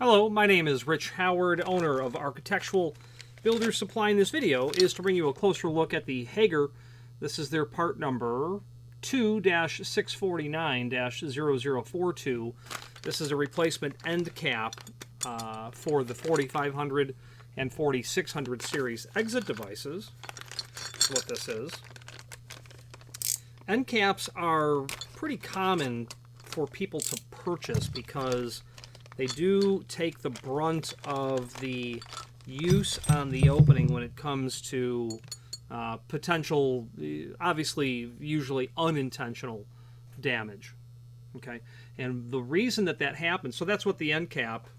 Hello, my name is Rich Howard, owner of Architectural Builder Supply. In this video is to bring you a closer look at the Hager. This is their part number 2-649-0042. This is a replacement end cap for the 4500 and 4600 series exit devices. That's what this is. End caps are pretty common for people to purchase because they do take the brunt of the use on the opening when it comes to potential, obviously, usually unintentional damage. Okay, and the reason that that happens, so that's what the end cap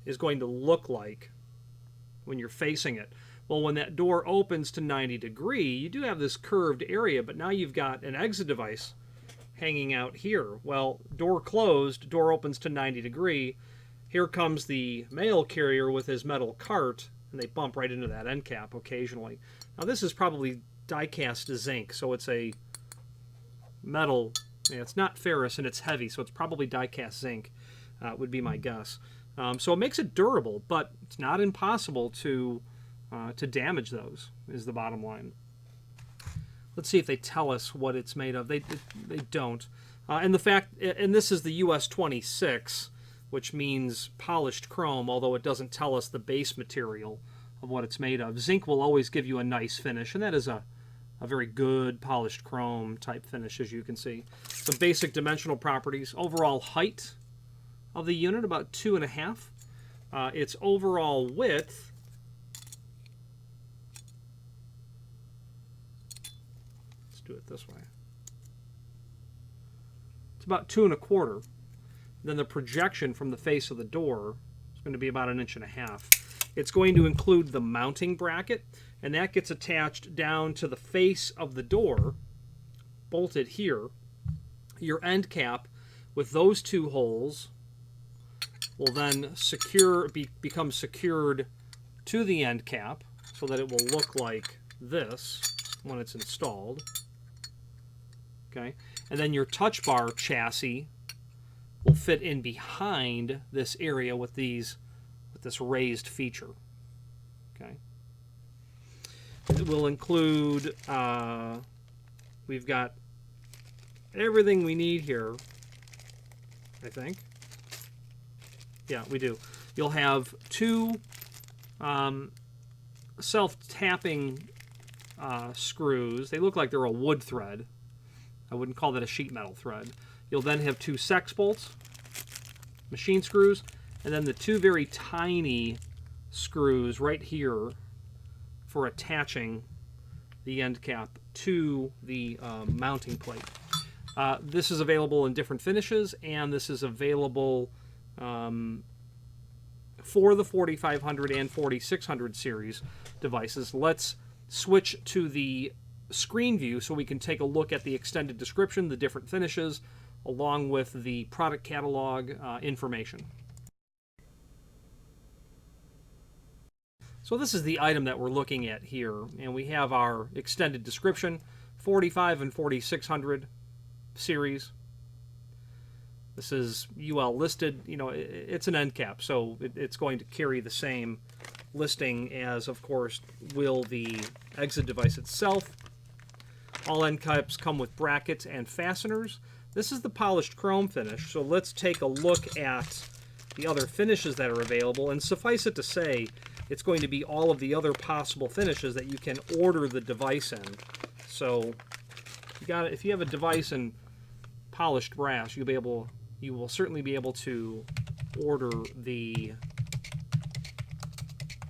is going to look like when you're facing it. Well, when that door opens to 90 degree, you do have this curved area, but now you've got an exit device hanging out here. Well, door closed, door opens to 90 degree. Here comes the mail carrier with his metal cart, and they bump right into that end cap occasionally. Now this is probably die-cast zinc, so it's a metal. It's not ferrous and it's heavy, so it's probably die-cast zinc, would be my guess. So it makes it durable, but it's not impossible to damage those, is the bottom line. Let's see if they tell us what it's made of. They don't. And this is the US26, which means polished chrome, although it doesn't tell us the base material of what it's made of. Zinc will always give you a nice finish, and that is a very good polished chrome type finish, as you can see. Some basic dimensional properties. Overall height of the unit, about 2.5. Its overall width, do it this way. It's about 2.25. Then the projection from the face of the door is going to be about 1.5 inches. It's going to include the mounting bracket, and that gets attached down to the face of the door, bolted here. Your end cap with those two holes will then become secured to the end cap so that it will look like this when it's installed. Okay, and then your touch bar chassis will fit in behind this area with this raised feature. Okay, it will include. We've got everything we need here, I think. Yeah, we do. You'll have two self-tapping screws. They look like they're a wood thread. I wouldn't call that a sheet metal thread. You'll then have two sex bolts, machine screws, and then the two very tiny screws right here for attaching the end cap to the mounting plate. This is available in different finishes, and this is available for the 4500 and 4600 series devices. Let's switch to the screen view so we can take a look at the extended description, the different finishes, along with the product catalog information. So this is the item that we're looking at here, and we have our extended description, 45 and 4600 series. This is UL listed. You know, it's an end cap, so it's going to carry the same listing as, of course, will the exit device itself. All end caps come with brackets and fasteners. This is the polished chrome finish, so let's take a look at the other finishes that are available, and suffice it to say, it's going to be all of the other possible finishes that you can order the device in. So if you have a device in polished brass, you will certainly be able to order the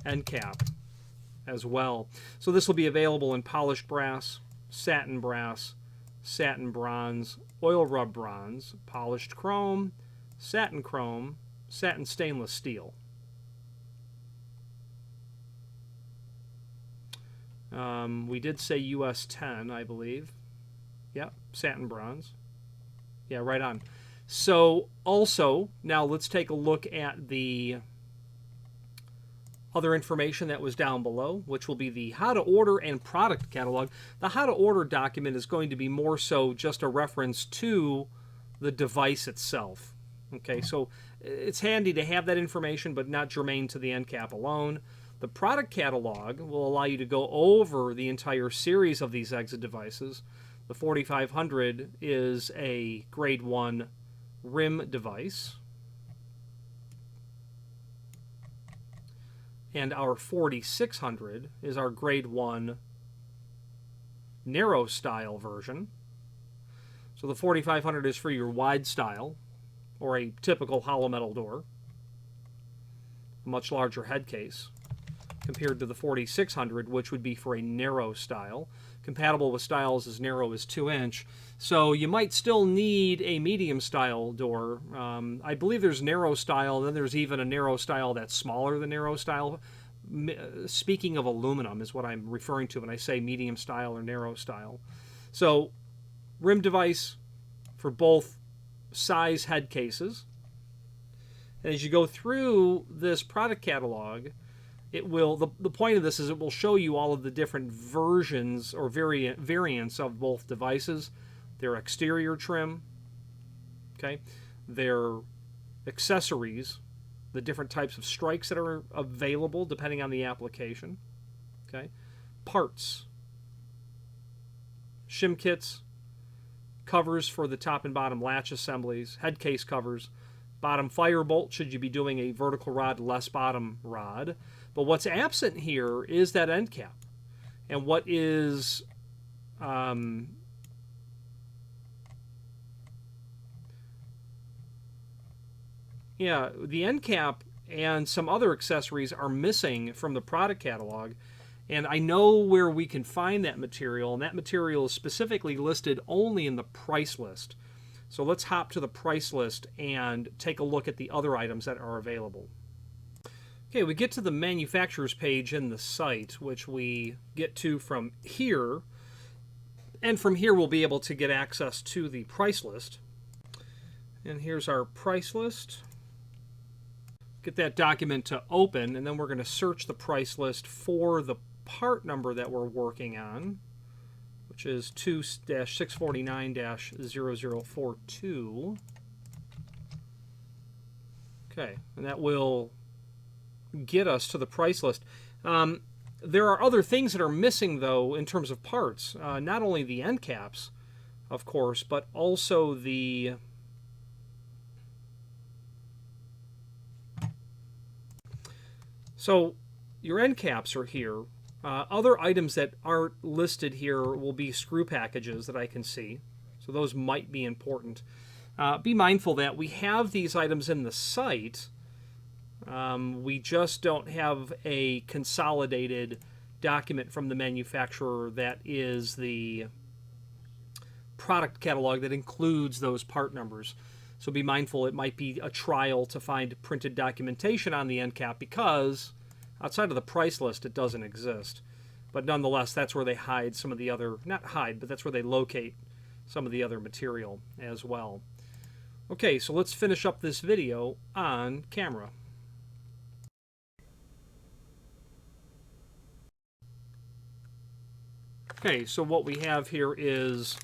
end cap as well. So this will be available in polished brass, satin bronze, oil rub bronze, polished chrome, satin stainless steel. We did say US 10, I believe. Yep, satin bronze. Yeah, right on. So also, now let's take a look at the other information that was down below, which will be the how to order and product catalog. The how to order document is going to be more so just a reference to the device itself. Okay, so it's handy to have that information, but not germane to the end cap alone. The product catalog will allow you to go over the entire series of these exit devices. The 4500 is a grade 1 rim device. And our 4600 is our grade 1 narrow style version. So the 4500 is for your wide style, or a typical hollow metal door, a much larger head case, compared to the 4600, which would be for a narrow style, compatible with styles as narrow as 2-inch. So you might still need a medium style door. I believe there's narrow style, and then there's even a narrow style that's smaller than narrow style. Speaking of aluminum is what I'm referring to when I say medium style or narrow style. So rim device for both size head cases. And as you go through this product catalog, it will, the point of this is it will show you all of the different versions or variants of both devices, their exterior trim, okay, their accessories, the different types of strikes that are available depending on the application, okay, parts, shim kits, covers for the top and bottom latch assemblies, head case covers, bottom fire bolt should you be doing a vertical rod, less bottom rod. But what's absent here is that end cap. And what is yeah, the end cap and some other accessories are missing from the product catalog. And I know where we can find that material, and that material is specifically listed only in the price list. So let's hop to the price list and take a look at the other items that are available. Okay, we get to the manufacturer's page in the site, which we get to from here. And from here we'll be able to get access to the price list. And here's our price list. Get that document to open, and then we're going to search the price list for the part number that we're working on, which is 2-649-0042. Okay, and that will get us to the price list. There are other things that are missing, though, in terms of parts. Not only the end caps, of course, but also the so your end caps are here. Other items that aren't listed here will be screw packages that I can see. So those might be important. Be mindful that we have these items in the site. We just don't have a consolidated document from the manufacturer that is the product catalog that includes those part numbers. So be mindful, it might be a trial to find printed documentation on the end cap because outside of the price list it doesn't exist. But nonetheless, that's where they hide some of the other, not hide, but that's where they locate some of the other material as well. Okay, so let's finish up this video on camera. Okay, so what we have here is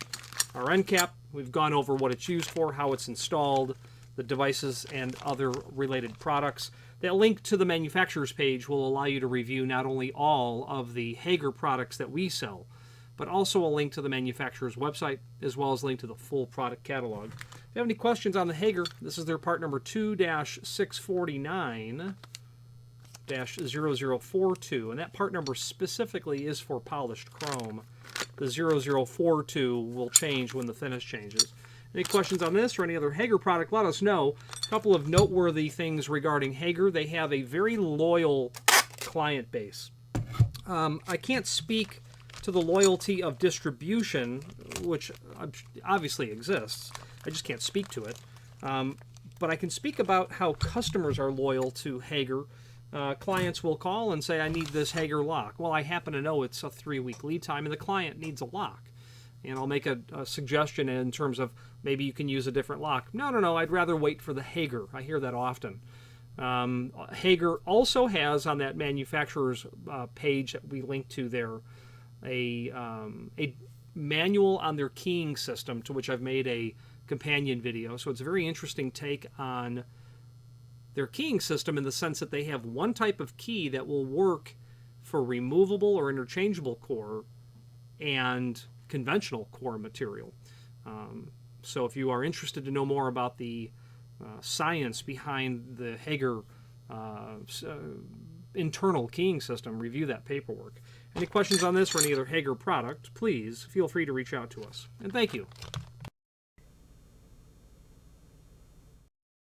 our end cap. We've gone over what it's used for, how it's installed, the devices, and other related products. That link to the manufacturer's page will allow you to review not only all of the Hager products that we sell, but also a link to the manufacturer's website, as well as a link to the full product catalog. If you have any questions on the Hager, this is their part number 2-649-0042, and that part number specifically is for polished chrome. The 0042 will change when the finish changes. Any questions on this or any other Hager product, let us know. A couple of noteworthy things regarding Hager. They have a very loyal client base. I can't speak to the loyalty of distribution, which obviously exists. I just can't speak to it. But I can speak about how customers are loyal to Hager. Clients will call and say, I need this Hager lock. Well, I happen to know it's a 3-week lead time and the client needs a lock. And I'll make a suggestion in terms of maybe you can use a different lock. No, I'd rather wait for the Hager. I hear that often. Hager also has on that manufacturer's page that we link to there a manual on their keying system, to which I've made a companion video. So it's a very interesting take on their keying system in the sense that they have one type of key that will work for removable or interchangeable core and conventional core material. So if you are interested to know more about the science behind the Hager internal keying system, review that paperwork. Any questions on this or any other Hager product, please feel free to reach out to us. And thank you.